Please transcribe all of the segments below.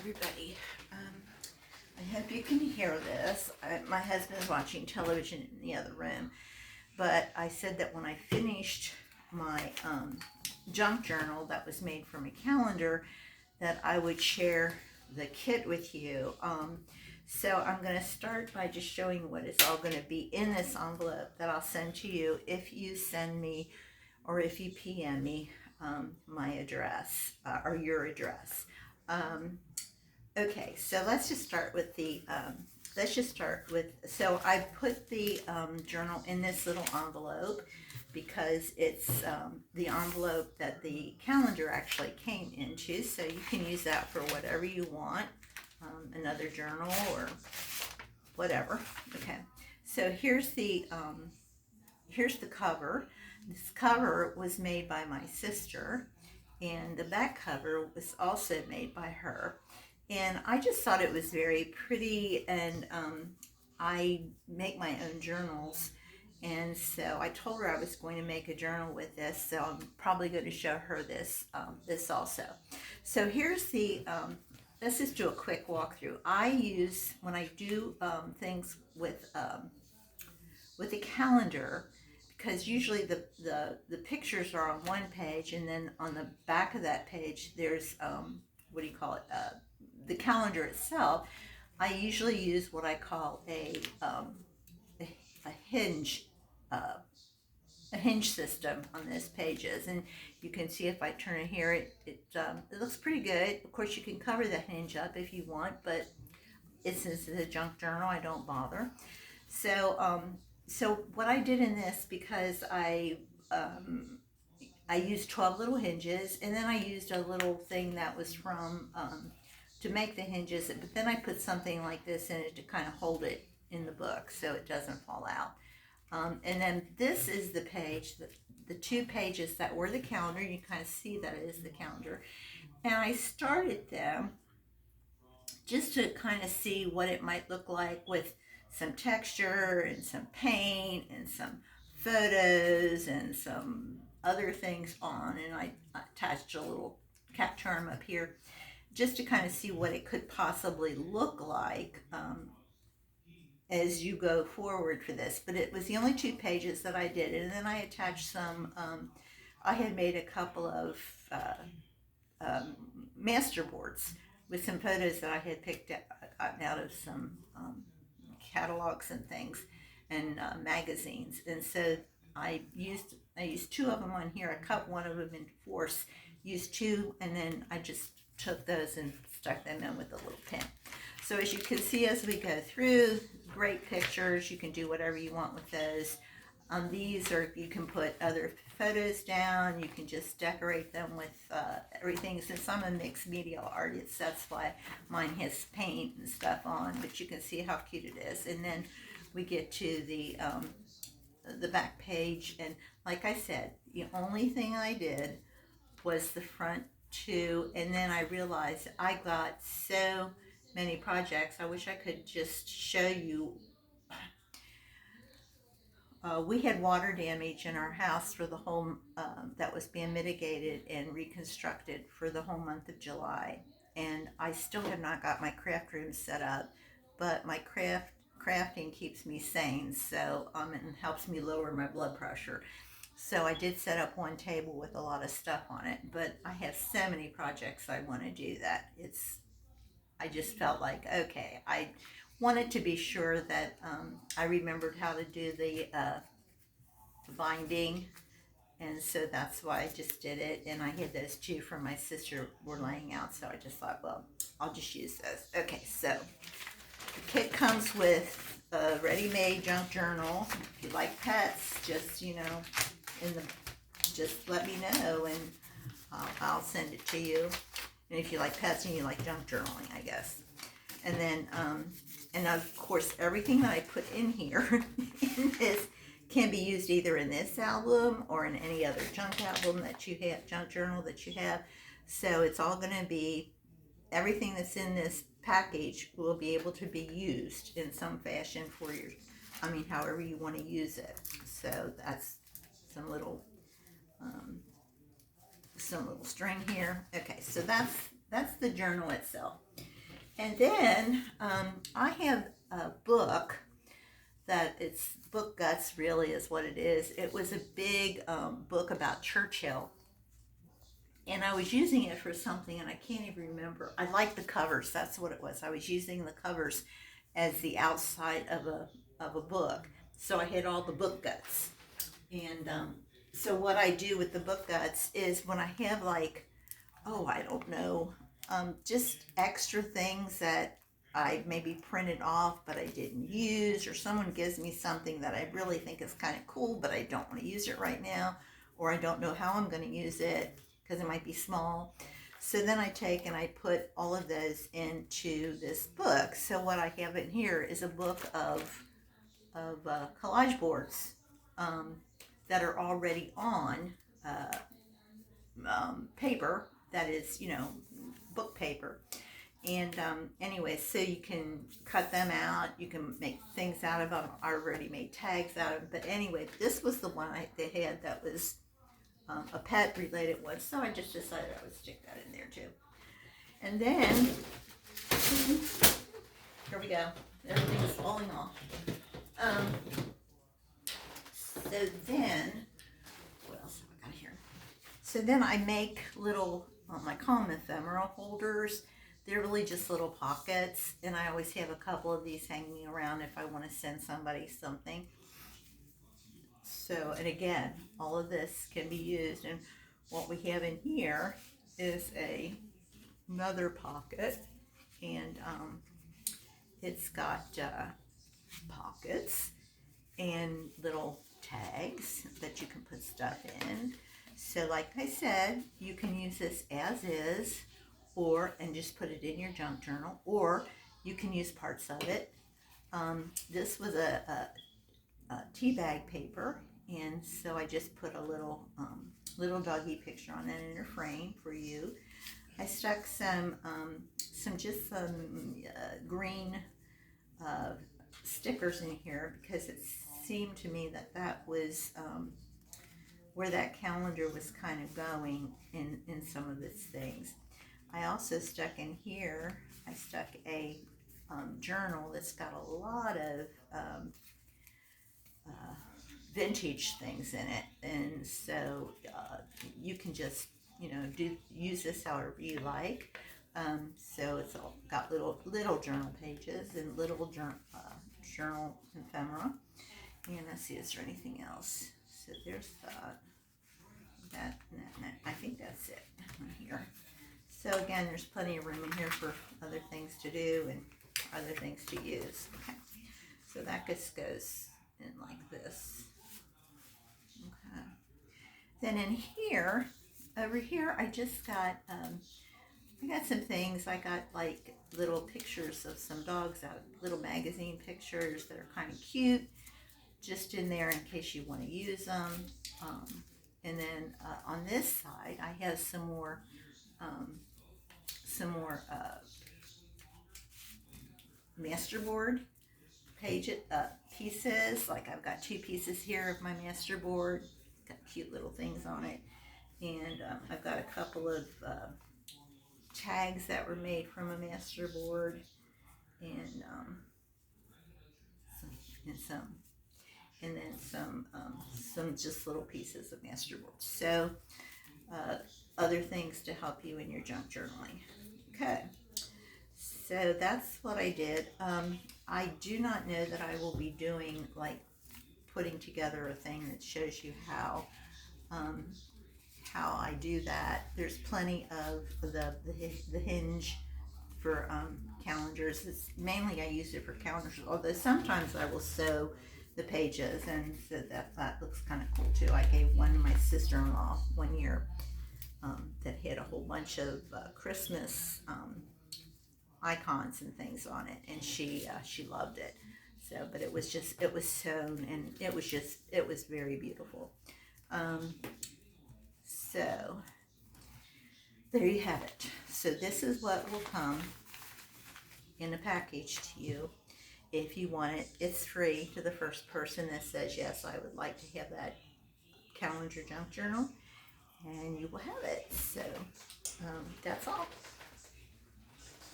everybody. I hope you can hear this. My husband is watching television in the other room, but I said that when I finished my junk journal that was made from a calendar, that I would share the kit with you. So I'm going to start by just showing what is all going to be in this envelope that I'll send to you if you send me or if you PM me my address or your address. Okay, so let's just start with so I put the journal in this little envelope because it's the envelope that the calendar actually came into, so you can use that for whatever you want, another journal or whatever. Okay, so here's the cover. This cover was made by my sister, and the back cover was also made by her. And I just thought it was very pretty, and I make my own journals. And so I told her I was going to make a journal with this, so I'm probably going to show her this also. So here's let's just do a quick walkthrough. I use, when I do things with a calendar, because usually the pictures are on one page, and then on the back of that page there's what do you call it, the calendar itself. I usually use what I call a hinge, a hinge system on these pages, and you can see if I turn it here, it looks pretty good. Of course, you can cover the hinge up if you want, but since it's a junk journal, I don't bother. So what I did in this, because I used 12 little hinges, and then I used a little thing that was from to make the hinges, but then I put something like this in it to kind of hold it in the book so it doesn't fall out. And then this is the page, the two pages that were the calendar. You kind of see that it is the calendar. And I started them just to kind of see what it might look like with some texture and some paint and some photos and some other things on. And I attached a little cat charm up here just to kind of see what it could possibly look like as you go forward for this. But it was the only two pages that I did. And then I attached some, I had made a couple of master boards with some photos that I had picked out of some catalogs and things and magazines. And so I used two of them on here. I cut one of them in force, used two, and then I just took those and stuck them in with a little pin. So as you can see as we go through, great pictures. You can do whatever you want with those. These are, you can put other photos down. You can just decorate them with everything. Since I'm a mixed media artist, that's why mine has paint and stuff on. But you can see how cute it is. And then we get to the back page, and like I said, the only thing I did was the front two, and then I realized I got so many projects. I wish I could just show you. We had water damage in our house for the whole, that was being mitigated and reconstructed for the whole month of July. And I still have not got my craft room set up, but my crafting keeps me sane, so and helps me lower my blood pressure. So I did set up one table with a lot of stuff on it, but I have so many projects I want to do that I just felt like, okay, I wanted to be sure that I remembered how to do the binding, and so that's why I just did it. And I had those two from my sister were laying out, so I just thought, well, I'll just use those. Okay, so the kit comes with a ready-made junk journal. If you like pets, just just let me know, and I'll send it to you. And if you like pets and you like junk journaling, I guess. And then, and of course, everything that I put in here in this can be used either in this album or in any other junk album that you have, junk journal that you have. So it's all going to be, everything that's in this package will be able to be used in some fashion for your, however you want to use it. So that's some little string here. Okay, so that's the journal itself. And then I have a book that it's Book Guts, really is what it is. It was a big book about Churchill, and I was using it for something, and I can't even remember. I like the covers. That's what it was. I was using the covers as the outside of a book, so I had all the book guts. And so what I do with the book guts is when I have like, oh, I don't know, just extra things that I maybe printed off but I didn't use, or someone gives me something that I really think is kind of cool but I don't want to use it right now, or I don't know how I'm going to use it because it might be small. So then I take and I put all of those into this book. So what I have in here is a book of collage boards um, that are already on uh, paper that is, book paper. And anyway, so you can cut them out. You can make things out of them. I already made tags out of them. But anyway, this was the one they had that was a pet related one. So I just decided I would stick that in there too. And then, here we go. Everything's falling off. Um, so then, what else have I got here? So then I make little, I call them ephemera holders. They're really just little pockets, and I always have a couple of these hanging around if I want to send somebody something. So, and again, all of this can be used, and what we have in here is another pocket, and it's got pockets and little tags that you can put stuff in. So like I said, you can use this as is, and just put it in your junk journal, or you can use parts of it. This was a tea bag paper, and so I just put a little doggy picture on that in a frame for you. I stuck some green stickers in here because it seemed to me that was where that calendar was kind of going in some of its things. I also stuck in here, I stuck a journal that's got a lot of vintage things in it, and so you can just use this however you like. So it's all got little journal pages and little journal ephemera. And let's see, is there anything else? So there's that. I think that's it right here. So again, there's plenty of room in here for other things to do and other things to use. Okay. So that just goes in like this. Okay. Then in here, over here, I just got, I got some things. I got like little pictures of some dogs out, little magazine pictures that are kind of cute, just in there in case you want to use them. And then on this side, I have some more masterboard pieces. Like I've got 2 pieces here of my masterboard. Got cute little things on it, and I've got a couple of tags that were made from a masterboard, and and then some just little pieces of masterboard. So other things to help you in your junk journaling. Okay. So that's what I did. I do not know that I will be doing like putting together a thing that shows you how I do that. There's plenty of the hinge for calendars. It's mainly I use it for calendars, although sometimes I will sew the pages, and so that looks kind of cool too. I gave one to my sister-in-law one year that had a whole bunch of Christmas icons and things on it, and she loved it. So, but it was sewn, and it was very beautiful. So there you have it. So this is what will come in a package to you if you want it. It's free to the first person that says, yes, I would like to have that calendar junk journal, and you will have it. So that's all.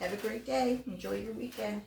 Have a great day. Enjoy your weekend.